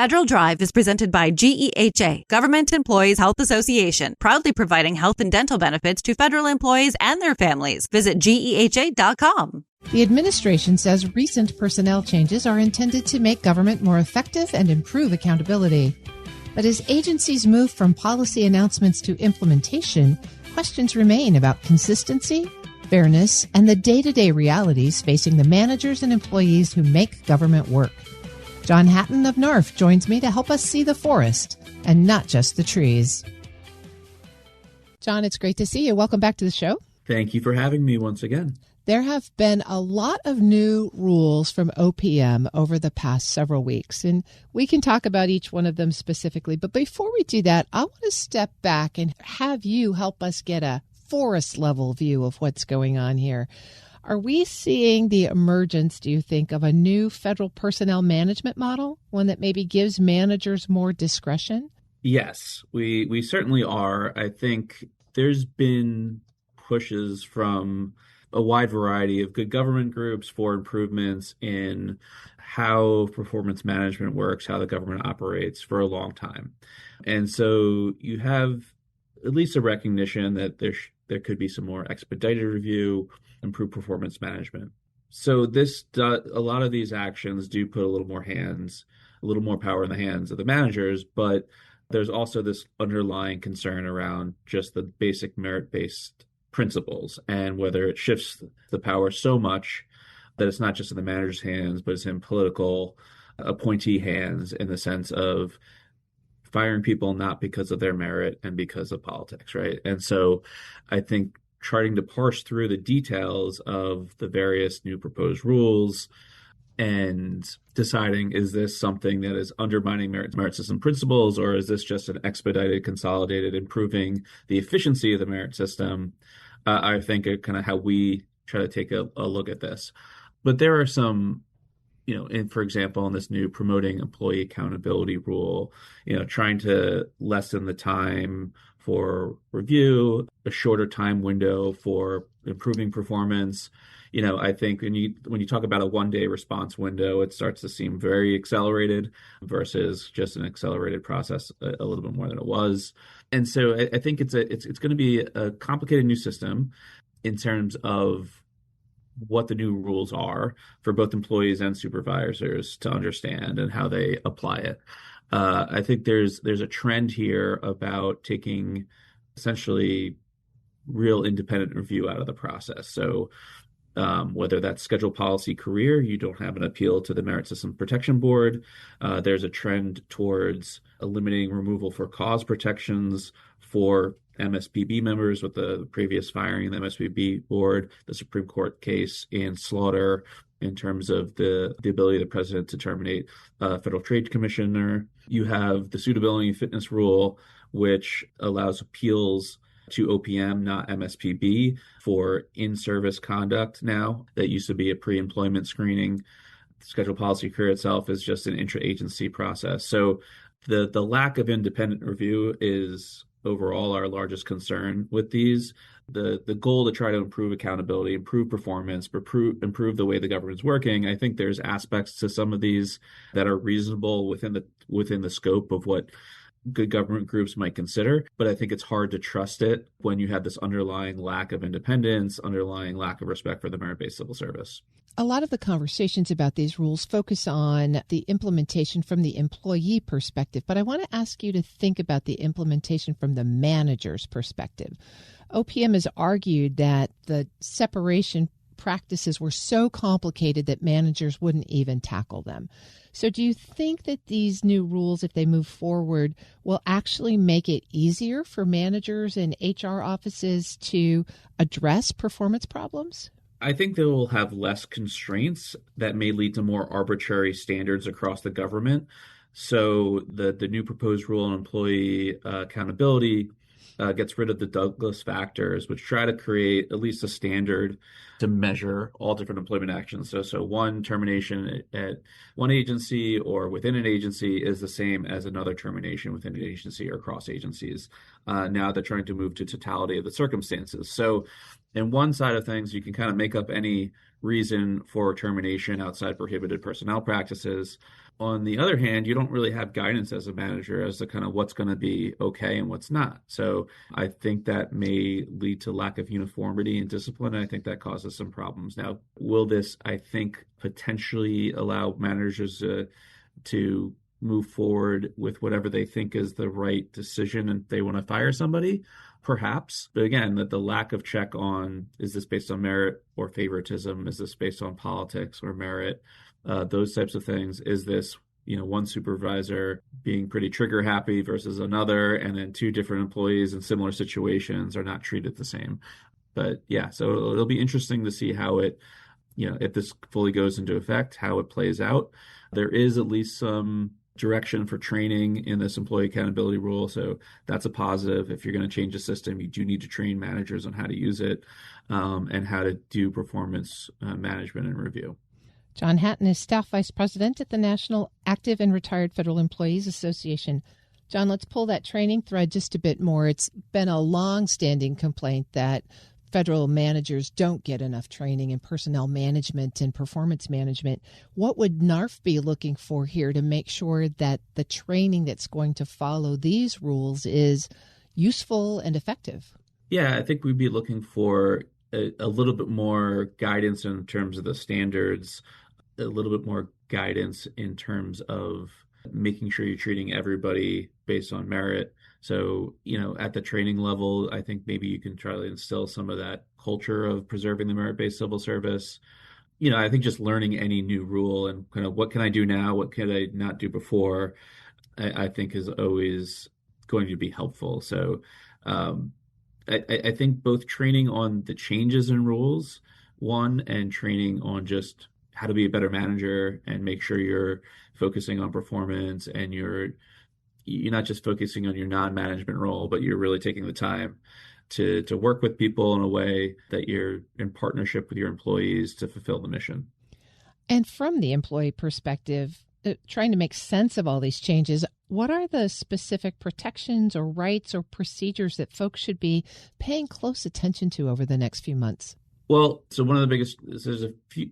Federal Drive is presented by GEHA, Government Employees Health Association, proudly providing health and dental benefits to federal employees and their families. Visit GEHA.com. The administration says recent personnel changes are intended to make government more effective and improve accountability. But as agencies move from policy announcements to implementation, questions remain about consistency, fairness, and the day-to-day realities facing the managers and employees who make government work. John Hatton of NARFE joins me to help us see the forest and not just the trees. John, it's great to see you. Welcome back to the show. Thank you for having me once again. There have been a lot of new rules from OPM over the past several weeks, and we can talk about each one of them specifically. But before we do that, I want to step back and have you help us get a forest-level view of what's going on here. Are we seeing the emergence, do you think, of a new federal personnel management model, one that maybe gives managers more discretion? Yes, we certainly are. I think there's been pushes from a wide variety of good government groups for improvements in how performance management works, how the government operates for a long time. And so you have at least a recognition that there could be some more expedited review, improved performance management. So a lot of these actions do put a little more power in the hands of the managers, but there's also this underlying concern around just the basic merit-based principles and whether it shifts the power so much that it's not just in the manager's hands, but it's in political appointee hands in the sense of firing people not because of their merit and because of politics, right? And so I think trying to parse through the details of the various new proposed rules and deciding, is this something that is undermining merit system principles, or is this just an expedited, consolidated, improving the efficiency of the merit system? I think kind of how we try to take a look at this. But there are some, for example, in this new promoting employee accountability rule, trying to lessen the time for review, a shorter time window for improving performance. I think when you talk about a one-day response window, it starts to seem very accelerated versus just an accelerated process a little bit more than it was. And so I think it's going to be a complicated new system in terms of what the new rules are for both employees and supervisors to understand and how they apply it. I think there's a trend here about taking essentially real independent review out of the process. So whether that's schedule policy career, you don't have an appeal to the Merit System Protection Board. There's a trend towards eliminating removal for cause protections for MSPB members with the previous firing in the MSPB board, the Supreme Court case in Slaughter in terms of the ability of the president to terminate a federal trade commissioner. You have the suitability and fitness rule, which allows appeals to OPM, not MSPB, for in-service conduct now. That used to be a pre-employment screening. The schedule policy career itself is just an intra-agency process. So the lack of independent review is overall our largest concern with these. The goal to try to improve accountability, improve performance, improve the way the government's working. I think there's aspects to some of these that are reasonable within the scope of what good government groups might consider, but I think it's hard to trust it when you have this underlying lack of independence, underlying lack of respect for the merit-based civil service. A lot of the conversations about these rules focus on the implementation from the employee perspective, but I want to ask you to think about the implementation from the manager's perspective. OPM has argued that the separation practices were so complicated that managers wouldn't even tackle them. So do you think that these new rules, if they move forward, will actually make it easier for managers and HR offices to address performance problems? I think they will have less constraints that may lead to more arbitrary standards across the government. So the new proposed rule on employee accountability gets rid of the Douglas factors, which try to create at least a standard to measure all different employment actions. So one termination at one agency or within an agency is the same as another termination within an agency or across agencies. Now they're trying to move to totality of the circumstances. So in one side of things, you can kind of make up any reason for termination outside prohibited personnel practices. On the other hand, you don't really have guidance as a manager as to kind of what's going to be okay and what's not. So I think that may lead to lack of uniformity and discipline. And I think that causes some problems. Now, will this, I think, potentially allow managers to move forward with whatever they think is the right decision and they want to fire somebody? Perhaps. But again, that the lack of check on, is this based on merit or favoritism? Is this based on politics or merit? Those types of things. Is this, one supervisor being pretty trigger happy versus another, and then two different employees in similar situations are not treated the same? But yeah, so it'll be interesting to see how it, if this fully goes into effect, how it plays out. There is at least some direction for training in this employee accountability rule. So that's a positive. If you're going to change the system, you do need to train managers on how to use it and how to do performance management and review. John Hatton is Staff Vice President at the National Active and Retired Federal Employees Association. John, let's pull that training thread just a bit more. It's been a long-standing complaint that federal managers don't get enough training in personnel management and performance management. What would NARFE be looking for here to make sure that the training that's going to follow these rules is useful and effective? Yeah, I think we'd be looking for a little bit more guidance in terms of the standards, a little bit more guidance in terms of making sure you're treating everybody based on merit. So, at the training level, I think maybe you can try to instill some of that culture of preserving the merit-based civil service. I think just learning any new rule and kind of what can I do now, what can I not do before, I think is always going to be helpful. So I think both training on the changes in rules, one, and training on just how to be a better manager and make sure you're focusing on performance and you're not just focusing on your non-management role, but you're really taking the time to work with people in a way that you're in partnership with your employees to fulfill the mission. And from the employee perspective, trying to make sense of all these changes, what are the specific protections or rights or procedures that folks should be paying close attention to over the next few months? Well, so one of the biggest, there's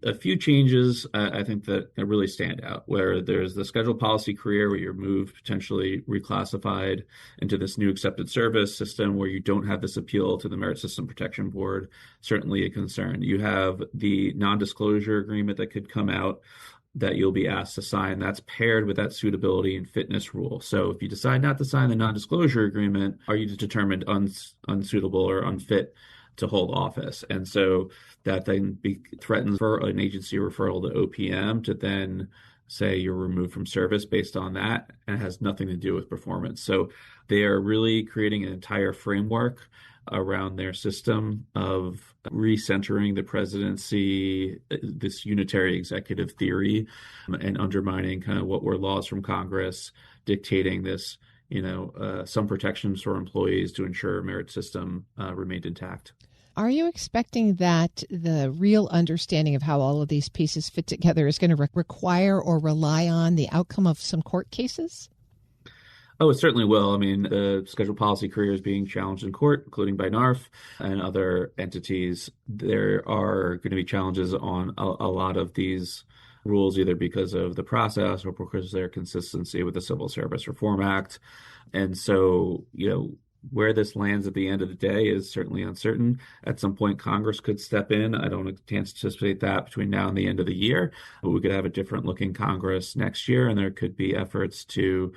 a few changes I think that really stand out, where there's the scheduled policy career where you're moved, potentially reclassified into this new accepted service system where you don't have this appeal to the Merit System Protection Board, certainly a concern. You have the non-disclosure agreement that could come out that you'll be asked to sign. That's paired with that suitability and fitness rule. So if you decide not to sign the non-disclosure agreement, are you determined unsuitable or unfit to hold office? And so that then threatens for an agency referral to OPM to then say you're removed from service based on that, and it has nothing to do with performance. So they are really creating an entire framework around their system of recentering the presidency, this unitary executive theory, and undermining kind of what were laws from Congress dictating this, some protections for employees to ensure merit system remained intact. Are you expecting that the real understanding of how all of these pieces fit together is going to require or rely on the outcome of some court cases? Oh, it certainly will. I mean, the scheduled policy career is being challenged in court, including by NARFE and other entities. There are going to be challenges on a lot of these rules, either because of the process or because of their consistency with the Civil Service Reform Act. And so, where this lands at the end of the day is certainly uncertain. At some point, Congress could step in. I don't anticipate that between now and the end of the year, but we could have a different looking Congress next year, and there could be efforts to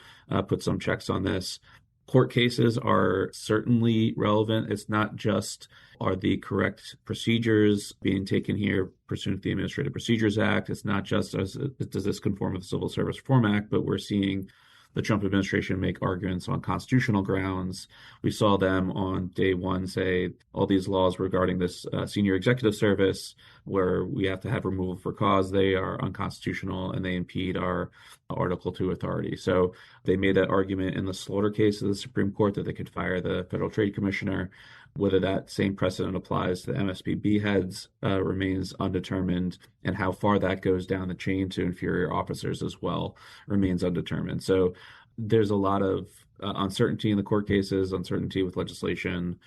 put some checks on this. Court cases are certainly relevant. It's not just are the correct procedures being taken here pursuant to the Administrative Procedures Act. It's not just does this conform with the Civil Service Reform Act, but we're seeing the Trump administration make arguments on constitutional grounds. We saw them on day one say all these laws regarding this senior executive service where we have to have removal for cause, they are unconstitutional and they impede our Article 2 authority. So they made that argument in the Slaughter case of the Supreme Court that they could fire the Federal Trade Commissioner. Whether that same precedent applies to the MSPB heads remains undetermined, and how far that goes down the chain to inferior officers as well remains undetermined. So there's a lot of uncertainty in the court cases, uncertainty with legislation,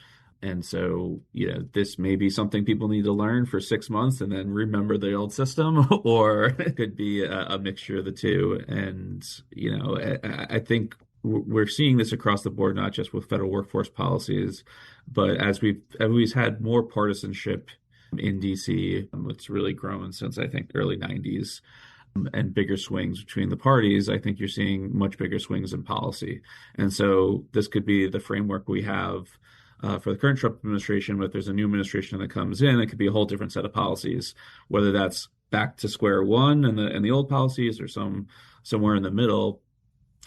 And so, this may be something people need to learn for 6 months and then remember the old system, or it could be a mixture of the two. And, I think we're seeing this across the board, not just with federal workforce policies, but as we've always had more partisanship in DC, it's really grown since, I think, early 90s. And bigger swings between the parties, I think you're seeing much bigger swings in policy. And so this could be the framework we have for the current Trump administration, but if there's a new administration that comes in, it could be a whole different set of policies, whether that's back to square one and the old policies or somewhere in the middle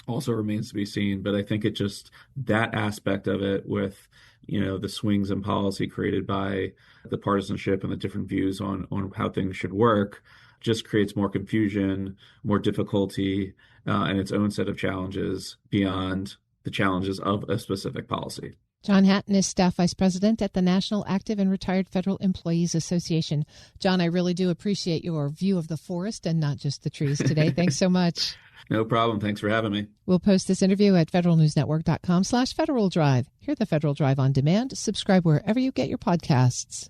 also remains to be seen. But I think it just, that aspect of it with, the swings in policy created by the partisanship and the different views on how things should work just creates more confusion, more difficulty, and its own set of challenges beyond the challenges of a specific policy. John Hatton is Staff Vice President at the National Active and Retired Federal Employees Association. John, I really do appreciate your view of the forest and not just the trees today. Thanks so much. No problem. Thanks for having me. We'll post this interview at federalnewsnetwork.com/Federal Drive. Hear the Federal Drive on demand. Subscribe wherever you get your podcasts.